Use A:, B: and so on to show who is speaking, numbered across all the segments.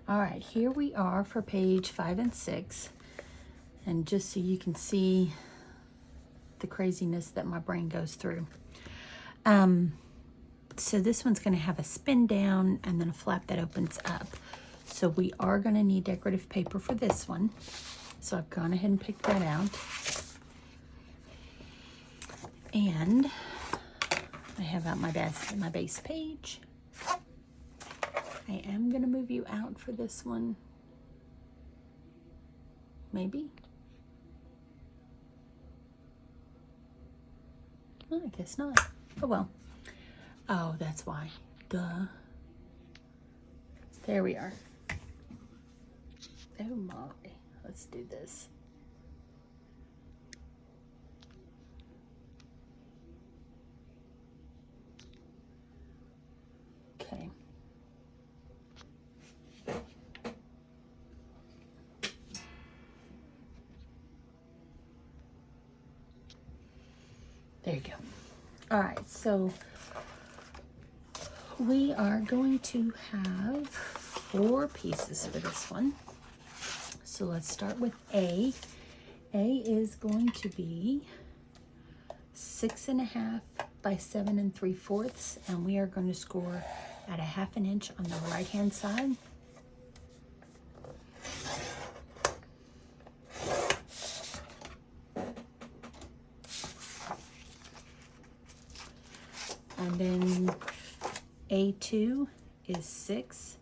A: All right, here we are for page 5 and 6. And just so you can see the craziness that my brain goes through. So this one's going to have a spin down and then a flap that opens up. So we are going to need decorative paper for this one. So I've gone ahead and picked that out. And I have out my base page. I am going to move you out for this one. Maybe. Well, I guess not. Oh well. Oh, that's why. Duh. There we are. Oh my. Let's do this. Okay. There you go. All right, so we are going to have 4 pieces for this one. So let's start with A. A is going to be 6.5 by 7 3/4, and we are going to score at 1/2 inch on the right hand side. And then A2 is 6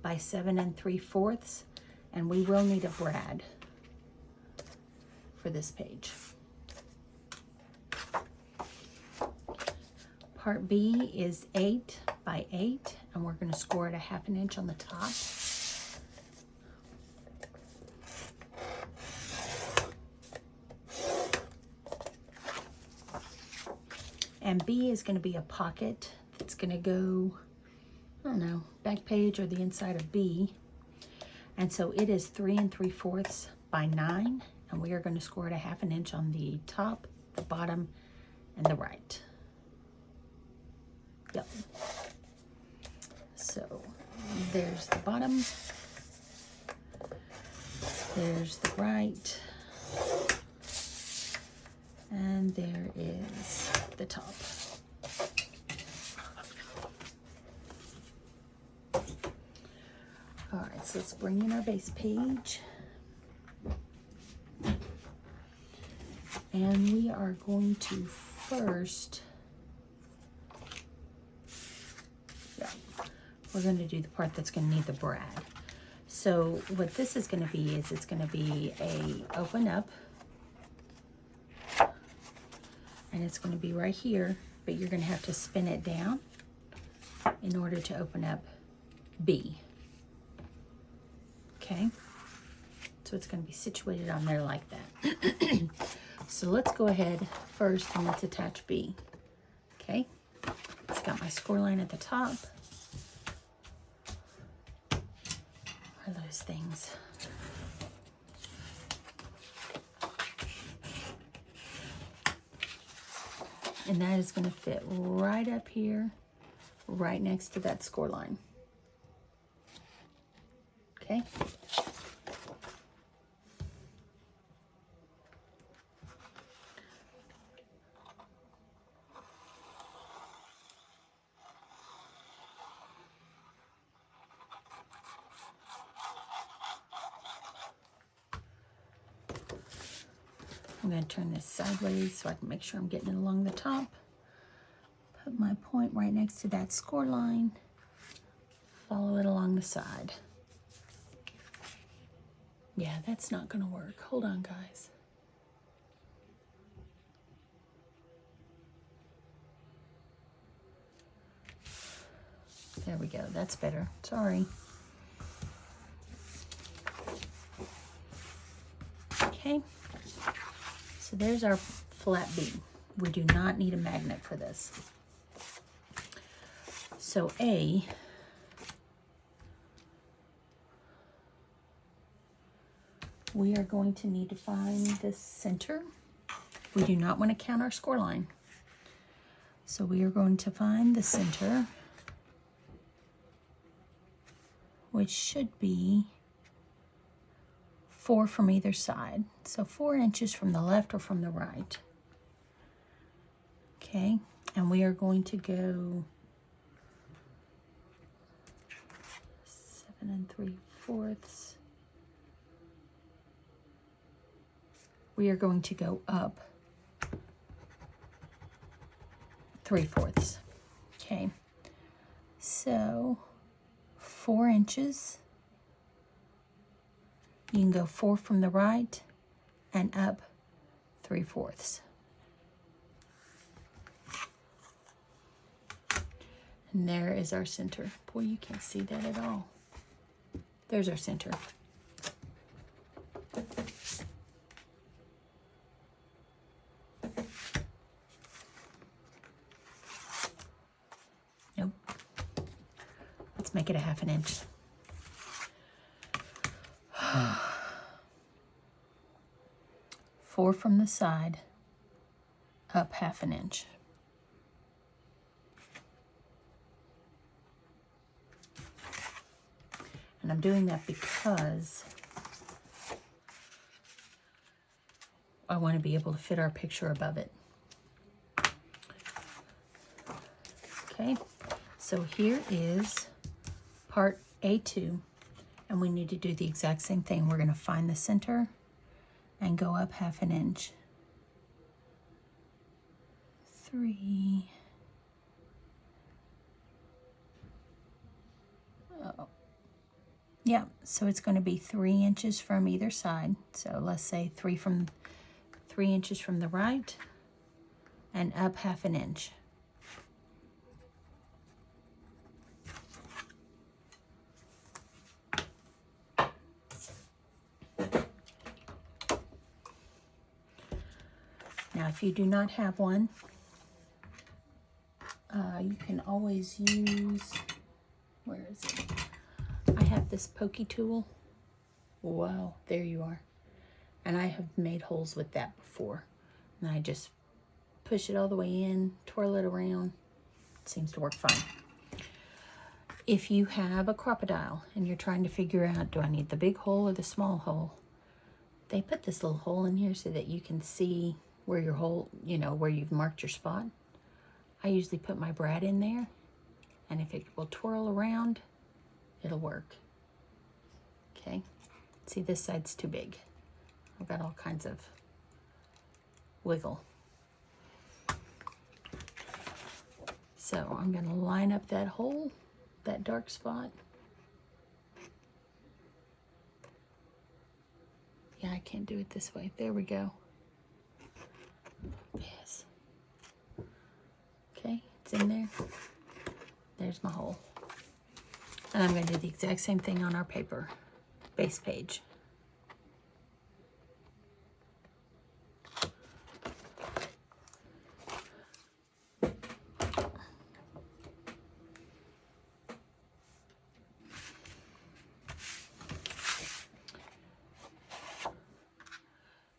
A: by 7 3/4, and we will need a brad for this page. Part B is 8 by 8, and we're going to score at 1/2 inch on the top. And B is going to be a pocket. It's going to go, I don't know, back page or the inside of B. And so it is 3 3/4 by 9. And we are going to score at 1/2 inch on the top, the bottom, and the right. Yep. So there's the bottom. There's the right. And there is the top. All right, so let's bring in our base page. And we are going to first, we're going to do the part that's going to need the brad. So what this is going to be is it's going to be a open up. And it's going to be right here, but you're going to have to spin it down in order to open up B. Okay? So it's going to be situated on there like that. So let's go ahead first and let's attach B. Okay? It's got my score line at the top. What are those things? And that is going to fit right up here, right next to that score line. Okay? I'm going to turn this sideways so I can make sure I'm getting it along the top. Put my point right next to that score line. Follow it along the side. Yeah, that's not going to work. Hold on, guys. There we go. That's better. Sorry. Okay. So there's our flat B. We do not need a magnet for this. So A, we are going to need to find the center. We do not want to count our score line. So we are going to find the center which should be 4 from either side. So 4 inches from the left or from the right. Okay, and we are going to go 7 3/4. We are going to go up 3/4. Okay, so 4 inches. You can go 4 from the right and up 3/4. And there is our center. Boy, you can't see that at all. There's our center. Nope. Let's make it a 1/2 inch. Four from the side, up 1/2 inch. And I'm doing that because I want to be able to fit our picture above it. Okay, so here is part A2, and we need to do the exact same thing. We're going to find the center and go up 1/2 inch. 3. Oh. Yeah, so it's going to be 3 inches from either side. So let's say 3 inches from the right and up 1/2 inch. Now, if you do not have one, you can always use, where is it? I have this pokey tool. Wow, there you are. And I have made holes with that before. And I just push it all the way in, twirl it around. It seems to work fine. If you have a crocodile and you're trying to figure out, do I need the big hole or the small hole? They put this little hole in here so that you can see where your hole, where you've marked your spot. I usually put my brad in there, and if it will twirl around, it'll work. Okay, see, this side's too big. I've got all kinds of wiggle. So I'm going to line up that hole, that dark spot. Yeah, I can't do it this way. There we go. Yes. Okay, it's in there. There's my hole. And I'm going to do the exact same thing on our paper, base page.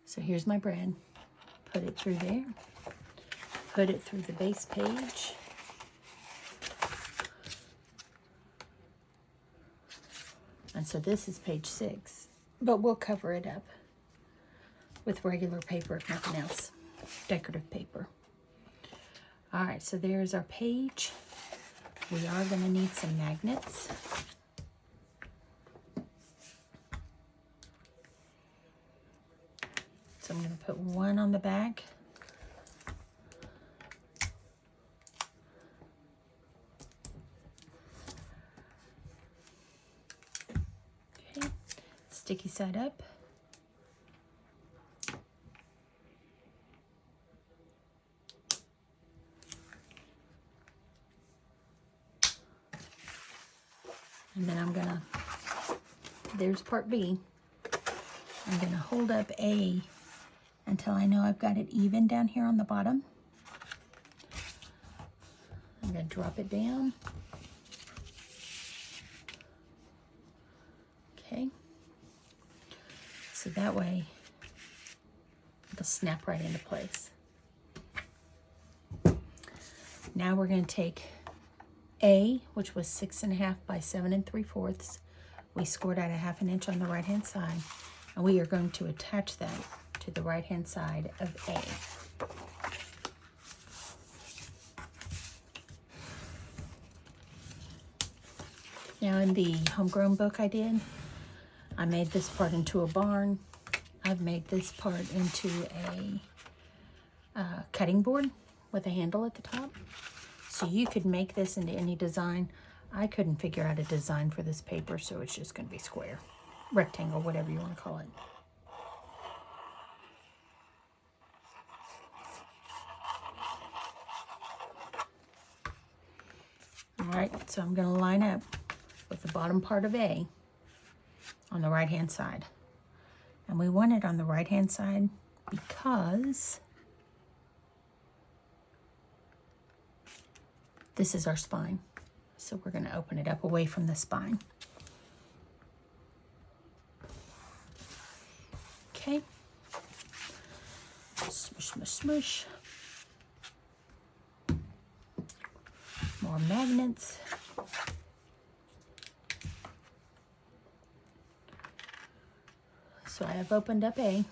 A: So here's my brad. Put it through there. Put it through the base page. And so this is page 6, but we'll cover it up with regular paper, if nothing else, decorative paper. All right, so there's our page. We are going to need some magnets. So I'm going to put one on the back. Okay, sticky side up. And then I'm gonna, there's part B. I'm gonna hold up A until I know I've got it even down here on the bottom. I'm gonna drop it down. Okay. So that way it'll snap right into place. Now we're gonna take A, which was 6.5 by 7 3/4, We scored out a 1/2 inch on the right hand side, and we are going to attach that to the right hand side of A. Now in the homegrown book I did, I made this part into a barn. I've made this part into a cutting board with a handle at the top. So you could make this into any design. I couldn't figure out a design for this paper, so it's just going to be square, rectangle, whatever you want to call it. All right, so I'm going to line up with the bottom part of A on the right hand side. And we want it on the right hand side because this is our spine. So we're going to open it up away from the spine. Okay. Smush, smush, smush. More magnets. So I have opened up A.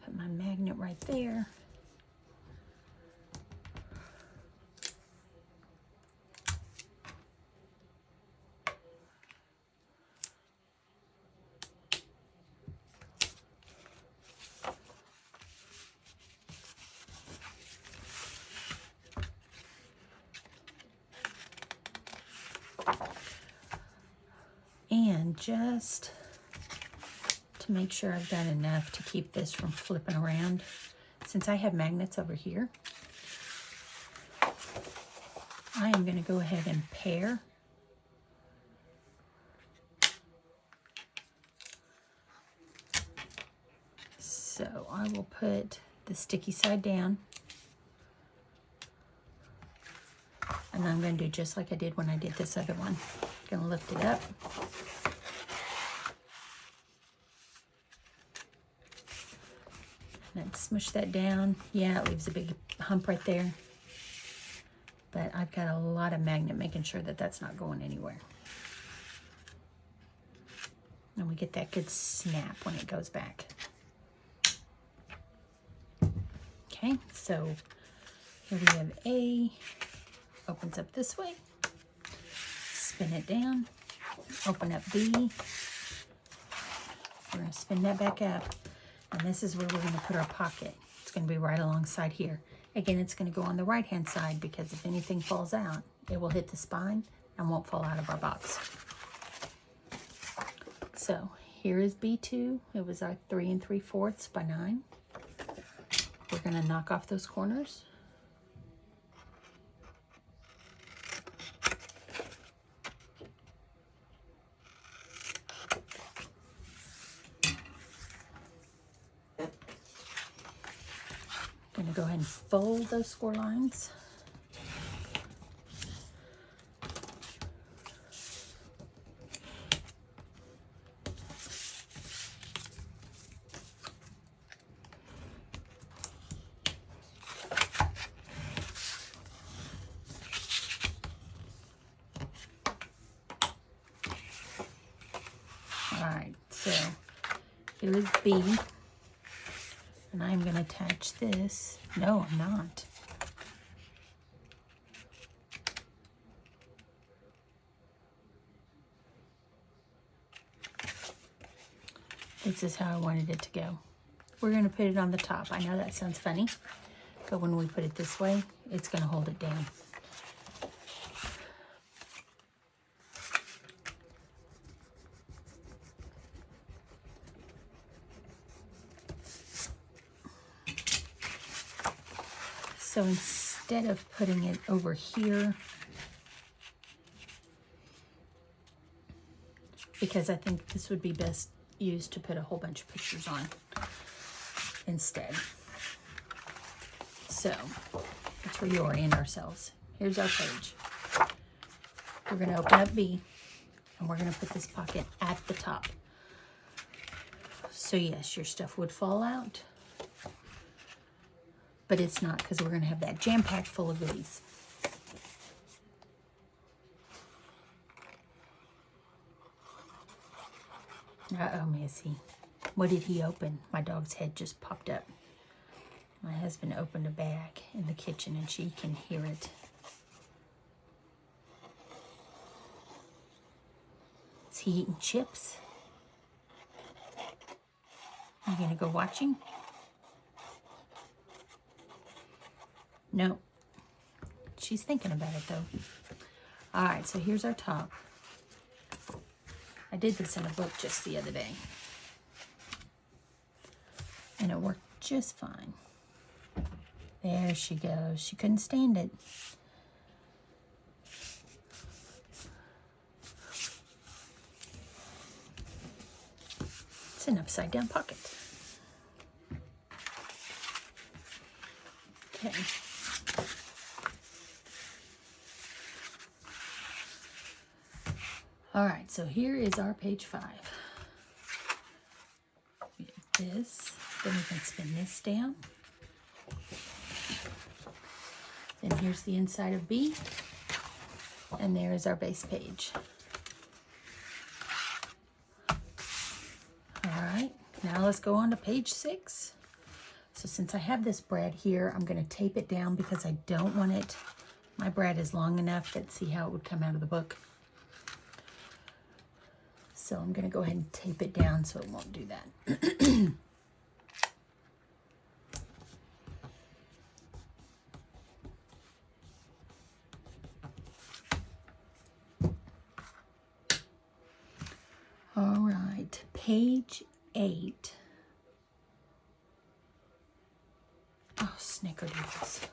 A: Put my magnet right there. And just to make sure I've done enough to keep this from flipping around, since I have magnets over here, I am going to go ahead and pair so I will put the sticky side down, and I'm going to do just like I did when I did this other one. Going to lift it up. And then smush that down. Yeah, it leaves a big hump right there. But I've got a lot of magnet making sure that that's not going anywhere. And we get that good snap when it goes back. Okay, so here we have A. Opens up this way. Spin it down, open up B. We're going to spin that back up, and this is where we're going to put our pocket. It's going to be right alongside here. Again, it's going to go on the right hand side because if anything falls out, it will hit the spine and won't fall out of our box. So here is B2. It was our 3 3/4 by 9. We're going to knock off those corners. Going to go ahead and fold those score lines. All right, so here is B. And I'm going to attach this. No, I'm not. This is how I wanted it to go. We're going to put it on the top. I know that sounds funny, but when we put it this way, it's going to hold it down. So instead of putting it over here, because I think this would be best used to put a whole bunch of pictures on instead. So let's reorient ourselves. Here's our page. We're going to open up B, and we're going to put this pocket at the top. So yes, your stuff would fall out. But it's not, because we're going to have that jam-packed full of goodies. Uh-oh, Missy. What did he open? My dog's head just popped up. My husband opened a bag in the kitchen and she can hear it. Is he eating chips? You gonna go watching? No. She's thinking about it though. All right, so here's our top. I did this in a book just the other day. And it worked just fine. There she goes. She couldn't stand it. It's an upside down pocket. Okay. All right, so here is our page 5. We have this, then we can spin this down. Then here's the inside of B, and there is our base page. All right, now let's go on to page 6. So since I have this brad here, I'm going to tape it down because I don't want it. My brad is long enough. Let's see how it would come out of the book. So I'm going to go ahead and tape it down so it won't do that. All right, page 8. Oh, snickerdoodles.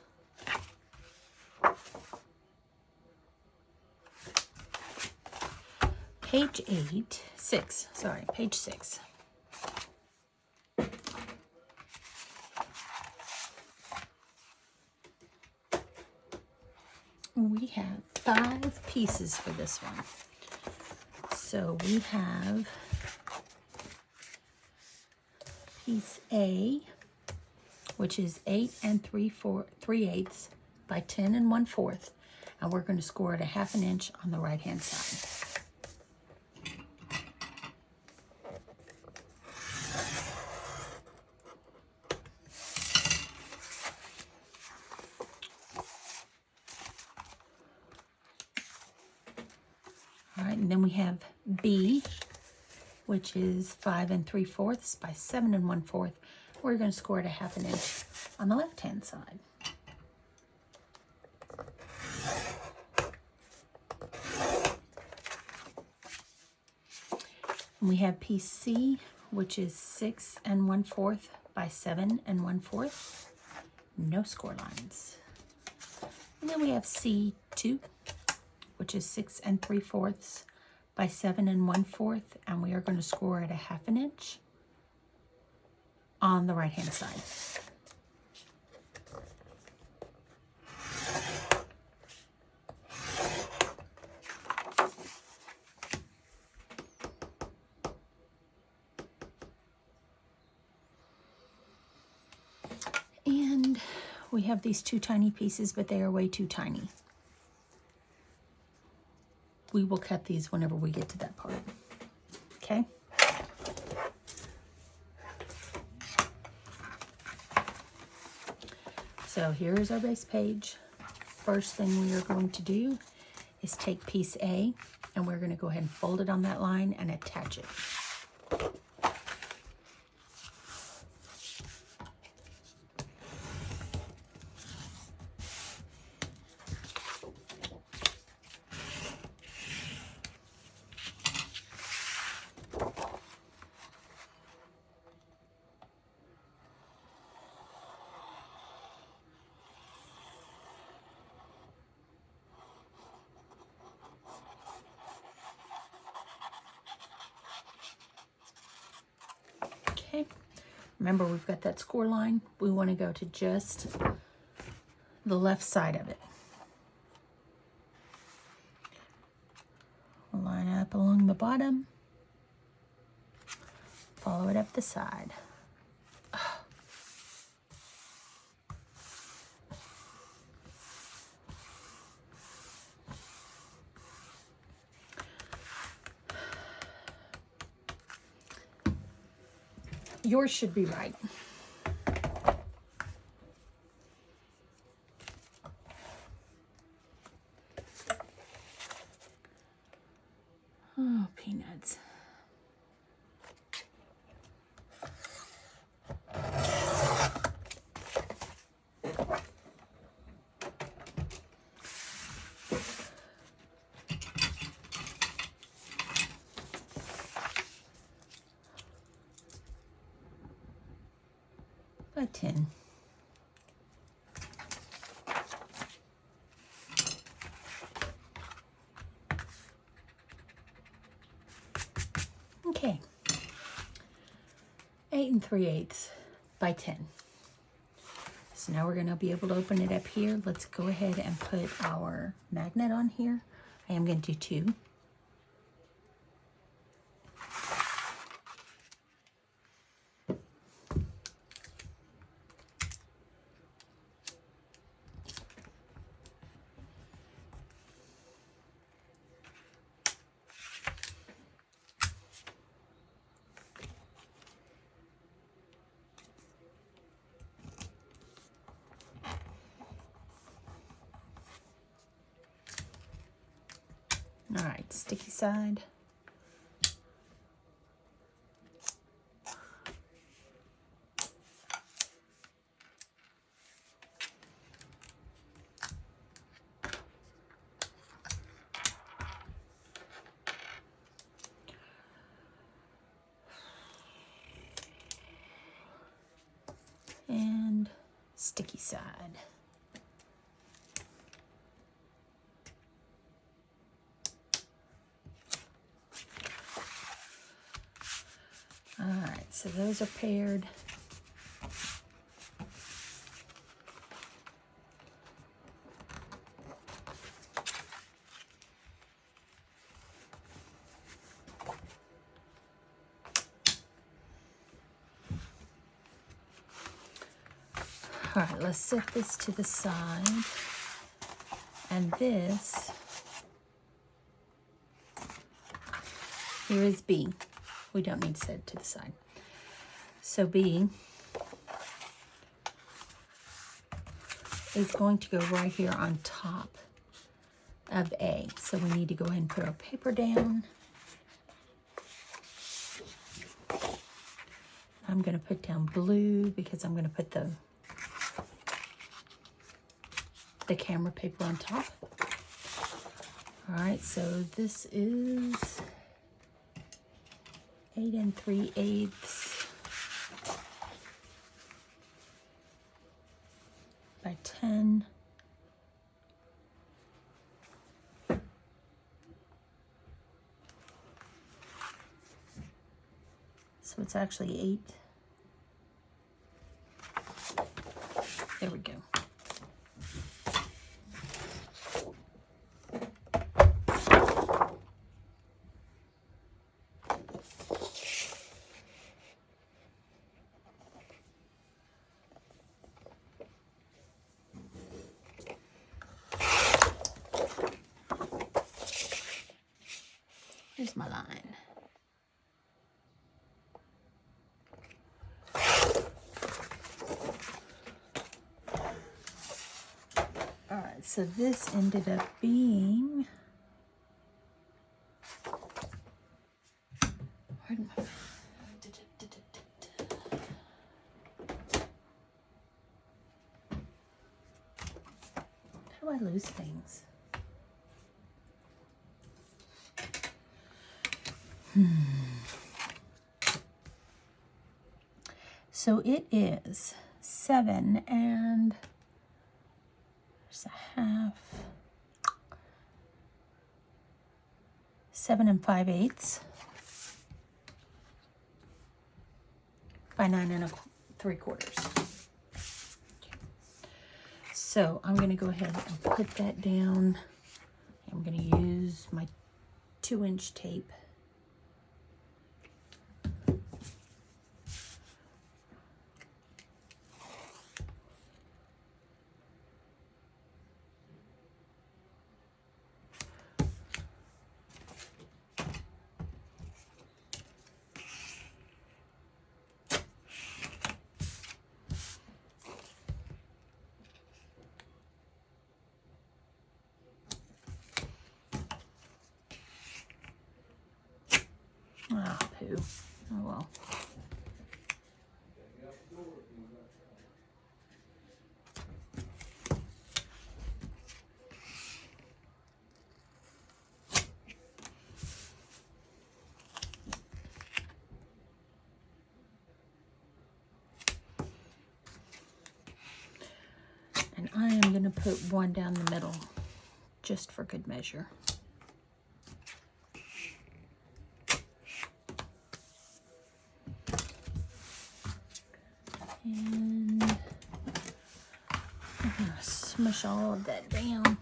A: Page 6, sorry, page 6. We have 5 pieces for this one. So we have piece A, which is 8 3/8 by 10 1/4, and we're going to score it a 1/2 inch on the right hand side. All right, and then we have B, which is 5 3/4 by 7 1/4. We're going to score it a 1/2 inch on the left hand side. And we have piece C, which is 6 1/4 by 7 1/4. No score lines. And then we have C2, which is 6 3/4 by 7 1/4, and we are going to score at a 1/2 inch on the right hand side. And we have these 2 tiny pieces, but they are way too tiny. We will cut these whenever we get to that part. Okay? So here is our base page. First thing we are going to do is take piece A, and we're going to go ahead and fold it on that line and attach it. Okay, remember we've got that score line. We want to go to just the left side of it. We'll line up along the bottom, follow it up the side. Yours should be right. Oh, peanuts. By 10. Okay. 8 3/8 by 10. So now we're going to be able to open it up here. Let's go ahead and put our magnet on here. I am going to do 2. All right, sticky side. And sticky side. All right, so those are paired. All right, let's set this to the side. And this, here is B. We don't need to set it to the side. So B is going to go right here on top of A. So we need to go ahead and put our paper down. I'm going to put down blue because I'm going to put the camera paper on top. All right, so this is 8 3/8 by 10. So it's actually 8. There we go. Here's my line. All right, so this ended up being, pardon my, how do I lose things? So it is 7 and there's a half. 7 5/8 by 9 3/4. So I'm going to go ahead and put that down. I'm going to use my 2-inch tape. too. Oh well. And I am going to put one down the middle just for good measure. And I'm going to smush all of that down.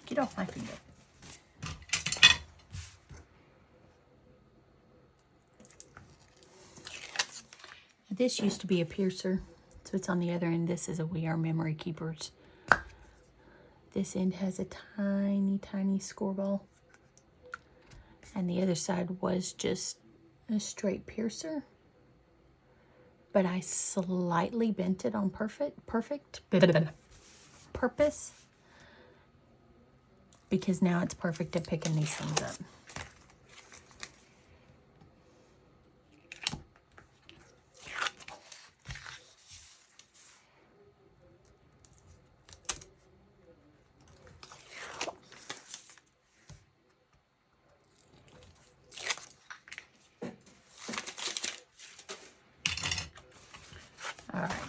A: Get off my finger. This used to be a piercer, so it's on the other end. This is a We Are Memory Keepers. This end has a tiny, tiny score ball. And the other side was just a straight piercer. But I slightly bent it on purpose. Because now it's perfect at picking these things up.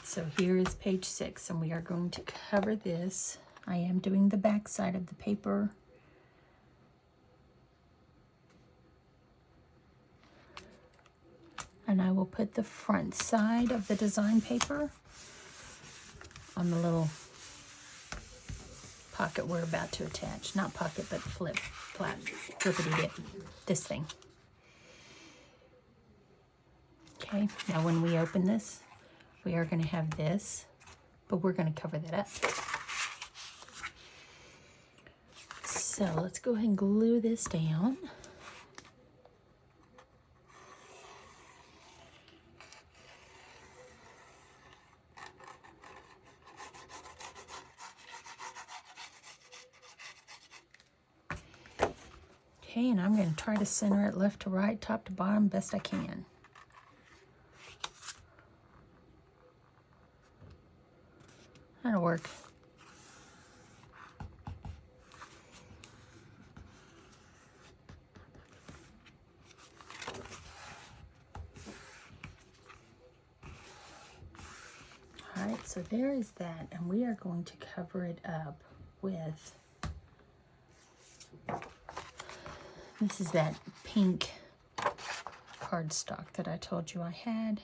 A: So here is page 6, and we are going to cover this. I am doing the back side of the paper. And I will put the front side of the design paper on the little pocket we're about to attach. Not pocket, but flap, flippity dip, this thing. Okay, now when we open this, we are going to have this, but we're going to cover that up. So let's go ahead and glue this down. Okay, and I'm going to try to center it left to right, top to bottom, best I can. That'll work. All right, so there is that, and we are going to cover it up with, this is that pink cardstock that I told you I had,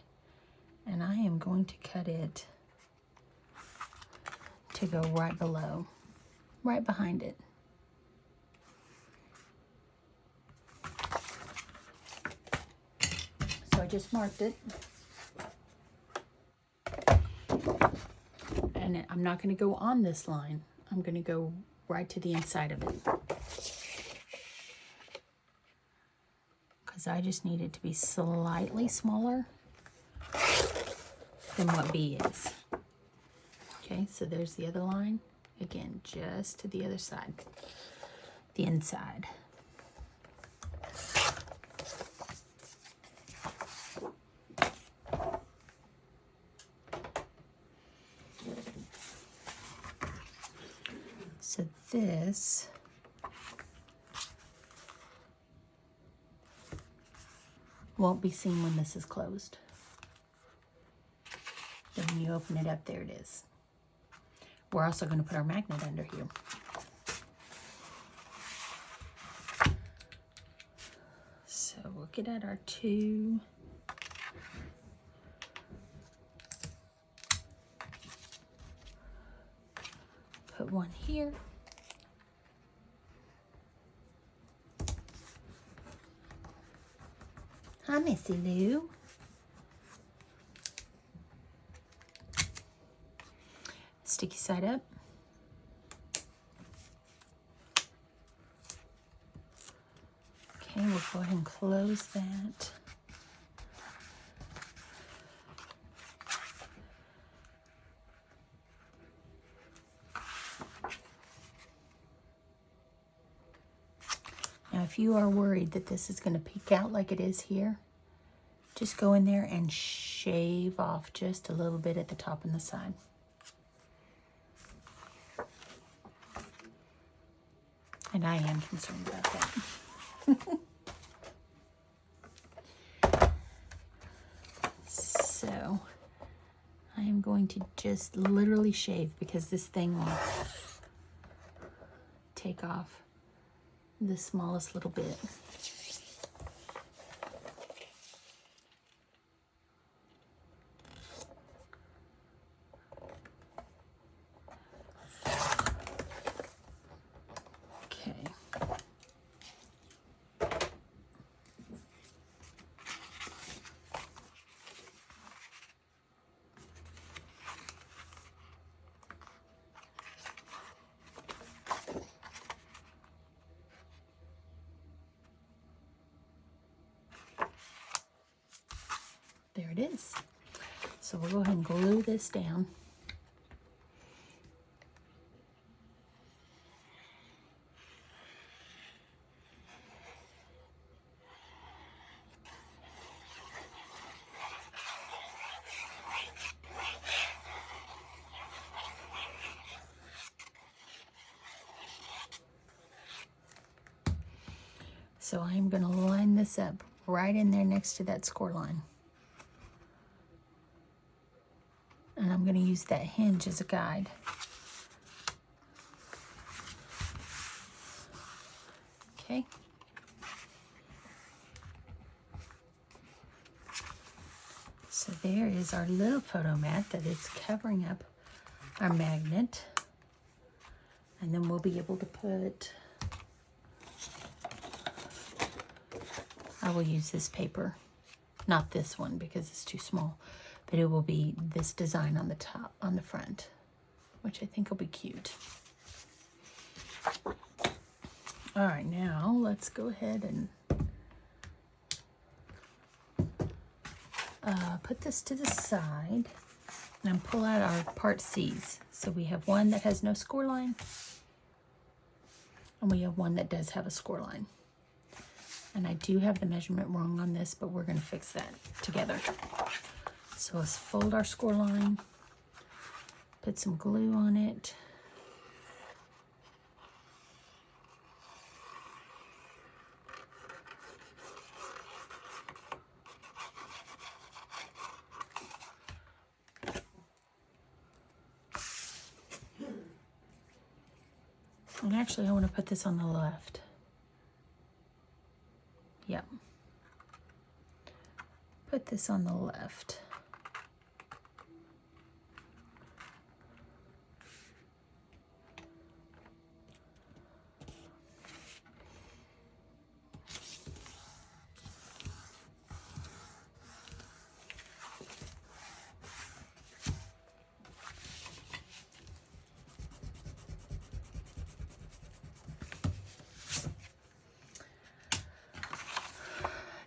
A: and I am going to cut it to go right below, right behind it. So I just marked it. And I'm not going to go on this line. I'm going to go right to the inside of it. Because I just need it to be slightly smaller than what B is. Okay, so there's the other line. Again, just to the other side, the inside. So this won't be seen when this is closed. Then when you open it up, there it is. We're also going to put our magnet under here. So we'll get at our 2. Put one here. Hi, Missy Lou. Sticky side up. Okay, we'll go ahead and close that. if you are worried that this is going to peek out like it is here, just go in there and shave off just a little bit at the top and the side. And I am concerned about that. So I am going to just literally shave because this thing will take off the smallest little bit. Okay. There it is. So we'll go ahead and glue this down. So I'm going to line this up right in there next to that score line. And I'm going to use that hinge as a guide. Okay. So there is our little photo mat that is covering up our magnet. And then we'll be able to put, I will use this paper, not this one because it's too small, but it will be this design on the top, on the front, which I think will be cute. All right, now let's go ahead and put this to the side and pull out our part C's. So we have one that has no score line, and we have one that does have a score line. And I do have the measurement wrong on this, but we're going to fix that together. So let's fold our score line, put some glue on it. And actually, I want to put this on the left. Yep. Put this on the left.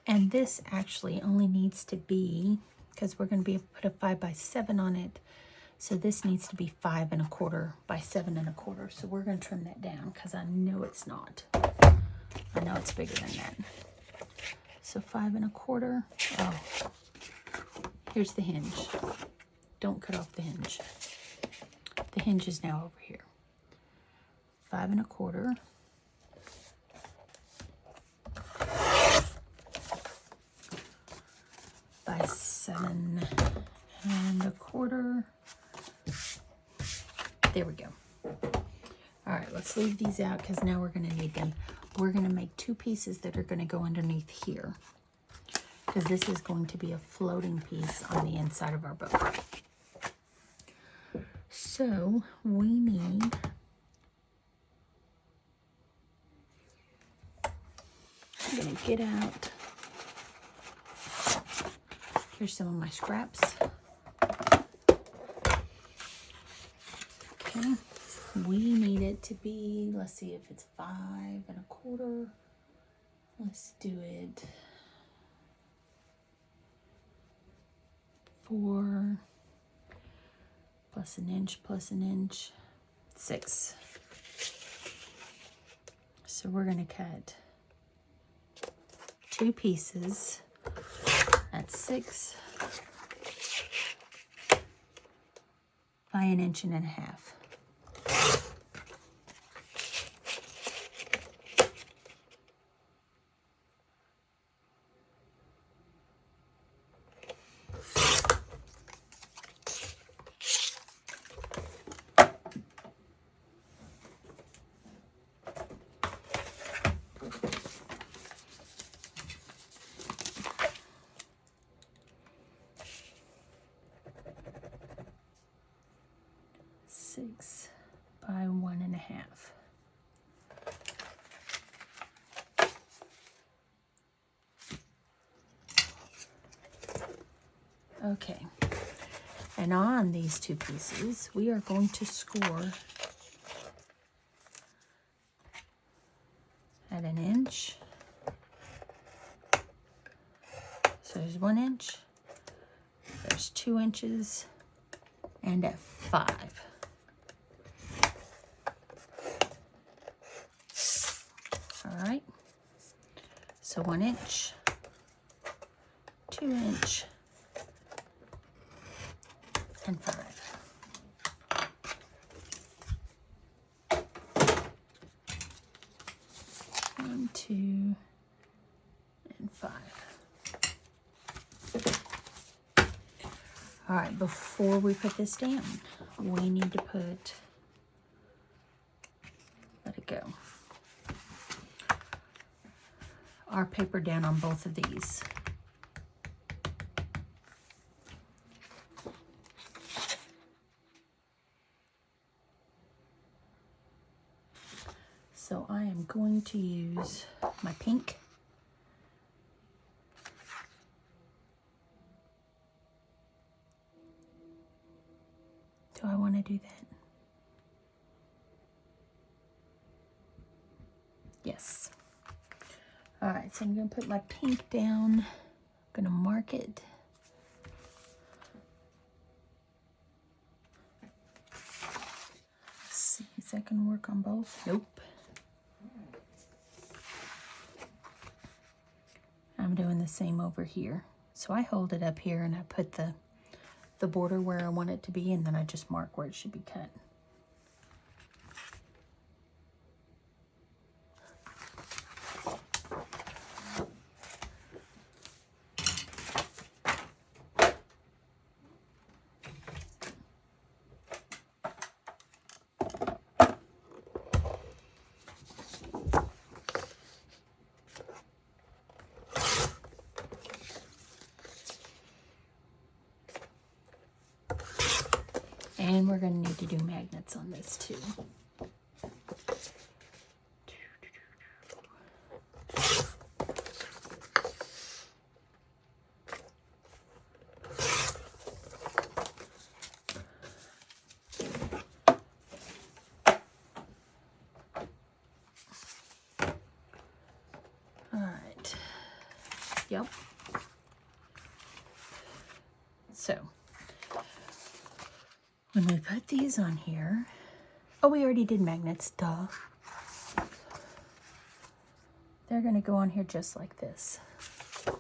A: And this actually only needs to be, because we're going to be able to put a 5x7 on it, so this needs to be 5 1/4 by 7 1/4. So we're going to trim that down because I know it's not. I know it's bigger than that. So 5 1/4. Oh, here's the hinge. Don't cut off the hinge. The hinge is now over here. 5 1/4. By 7 1/4. There we go. All right, let's leave these out because now we're going to need them. We're going to make 2 pieces that are going to go underneath here because this is going to be a floating piece on the inside of our boat. So we need I'm going to get out. Here's some of my scraps. Okay, we need it to be, let's see if it's 5 1/4. Let's do it 4 plus an inch, 6. So we're going to cut 2 pieces. That's 6 by 1.5 inches. Six by 1.5. Okay, and on these 2 pieces, we are going to score at 1 inch. So there's 1 inch, there's 2 inches, and at 5. All right, so 1 inch, 2 inch, and 5. 1, 2, and 5. All right, before we put this down, we need to let it go, our paper down on both of these. So I am going to use my pink. Do I want to do that? Yes. All right, so I'm going to put my pink down. I'm going to mark it. Let's see, is that going to work on both? Nope. I'm doing the same over here. So I hold it up here and I put the border where I want it to be, and then I just mark where it should be cut. And we're going to need to do magnets on this too. All right. Yep. So when we put these on here, oh, we already did magnets, duh. They're going to go on here just like this. So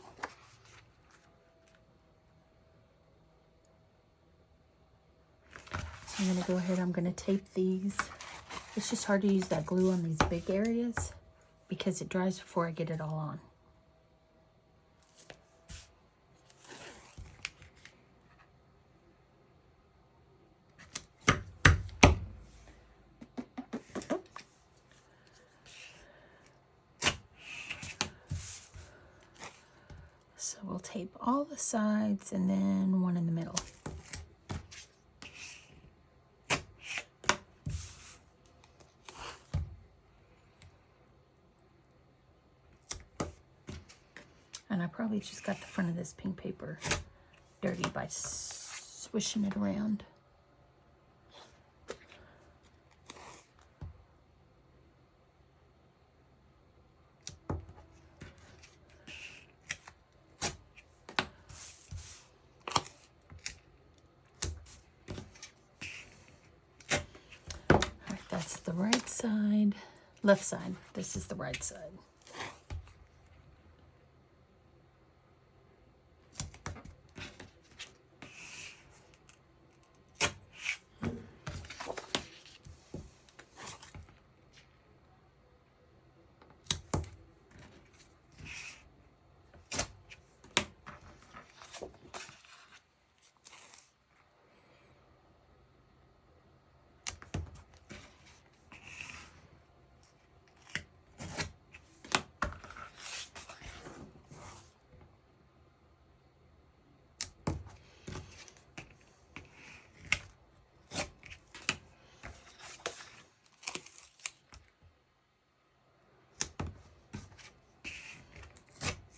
A: I'm going to go ahead, I'm going to tape these. It's just hard to use that glue on these big areas because it dries before I get it all on. So we'll tape all the sides and then one in the middle. And I probably just got the front of this pink paper dirty by swishing it around. All right, that's the right side, left side. This is the right side.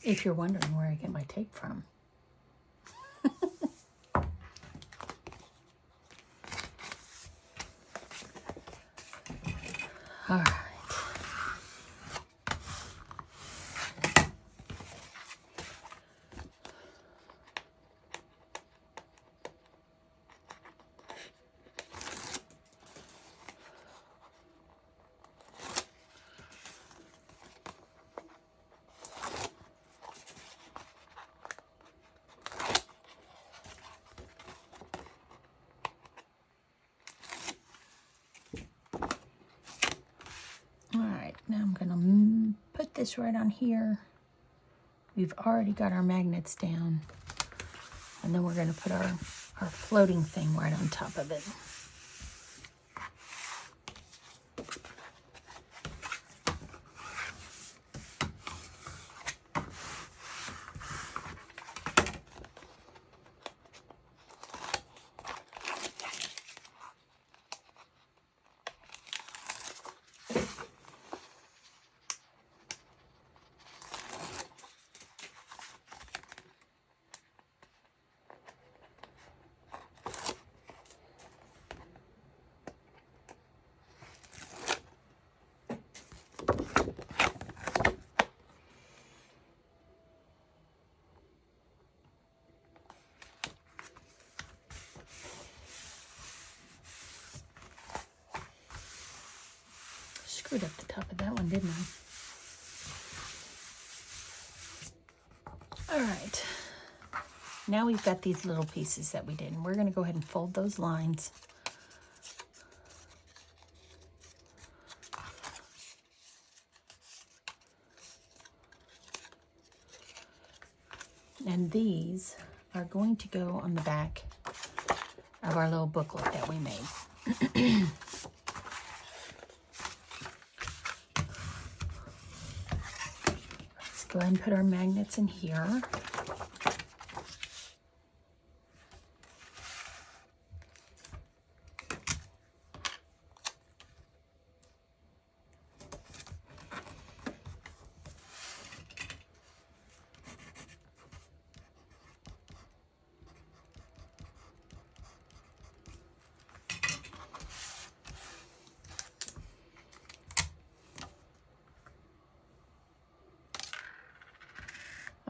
A: If you're wondering where I get my tape from. All right. Now I'm going to put this right on here. We've already got our magnets down. And then we're going to put our floating thing right on top of it. Screwed up the top of that one, didn't I? All right. Now we've got these little pieces that we did, and we're going to go ahead and fold those lines. And these are going to go on the back of our little booklet that we made. Let's go ahead and put our magnets in here.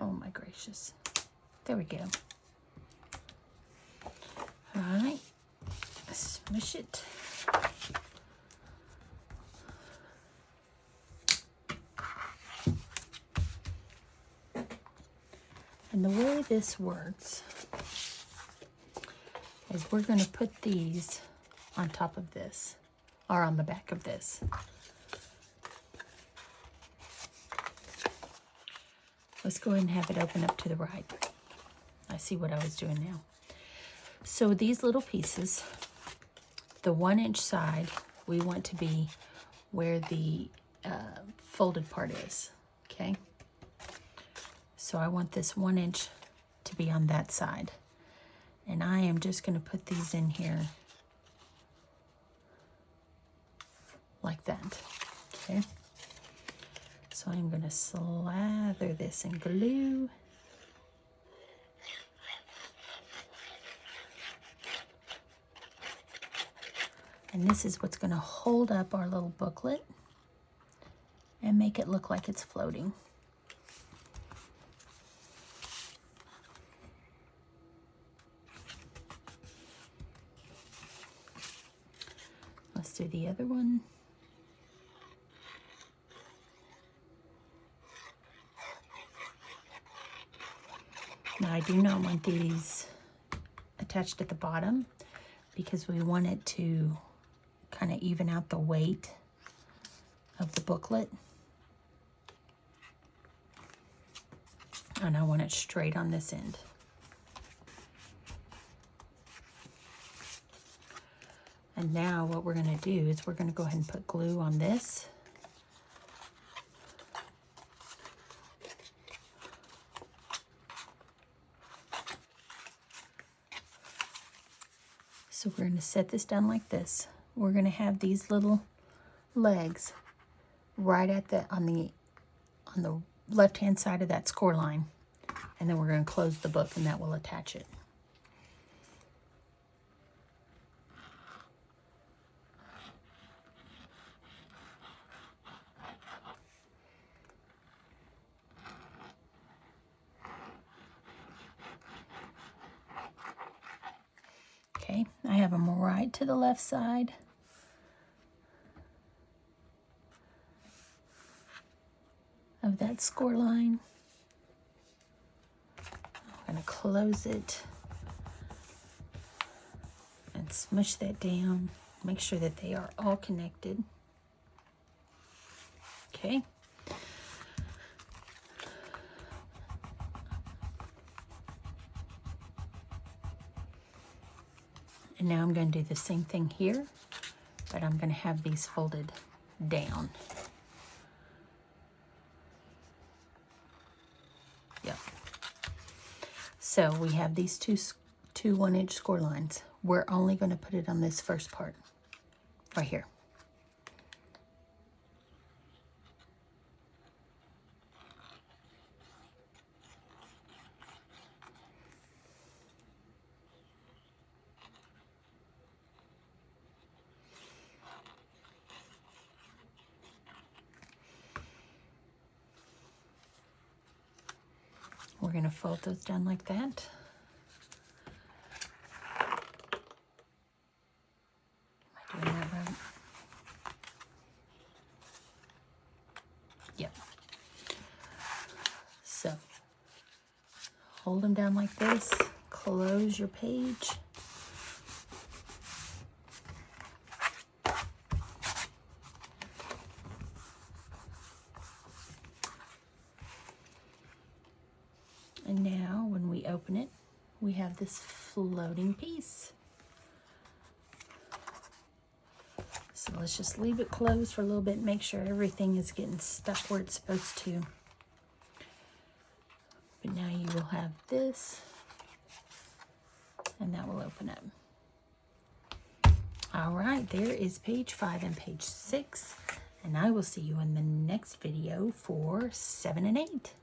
A: Oh my gracious. There we go. All right. Smush it. And the way this works is we're going to put these on top of this, or on the back of this. Let's go ahead and have it open up to the right. I see what I was doing now. So these little pieces, the 1-inch side, we want to be where the folded part is, okay? So I want this 1 inch to be on that side. And I am just going to put these in here like that, okay? So I'm going to slather this in glue. And this is what's going to hold up our little booklet and make it look like it's floating. Let's do the other one. Now I do not want these attached at the bottom because we want it to kind of even out the weight of the booklet. And I want it straight on this end. And now what we're going to do is we're going to go ahead and put glue on this. So we're going to set this down like this. We're going to have these little legs right at the on the left-hand side of that score line. And then we're going to close the book, and that will attach it. Okay, I have them right to the left side. Of that score line. I'm going to close it and smush that down. Make sure that they are all connected. Okay. And now I'm going to do the same thing here, but I'm going to have these folded down. Yep. So we have these two 1-inch score lines. We're only going to put it on this first part, right here. We're going to fold those down like that. Am I doing that right? Yep. So, hold them down like this. Close your page. And now, when we open it, we have this floating piece. So let's just leave it closed for a little bit, make sure everything is getting stuck where it's supposed to. But now you will have this, and that will open up. All right, there is page 5 and page 6, and I will see you in the next video for 7 and 8.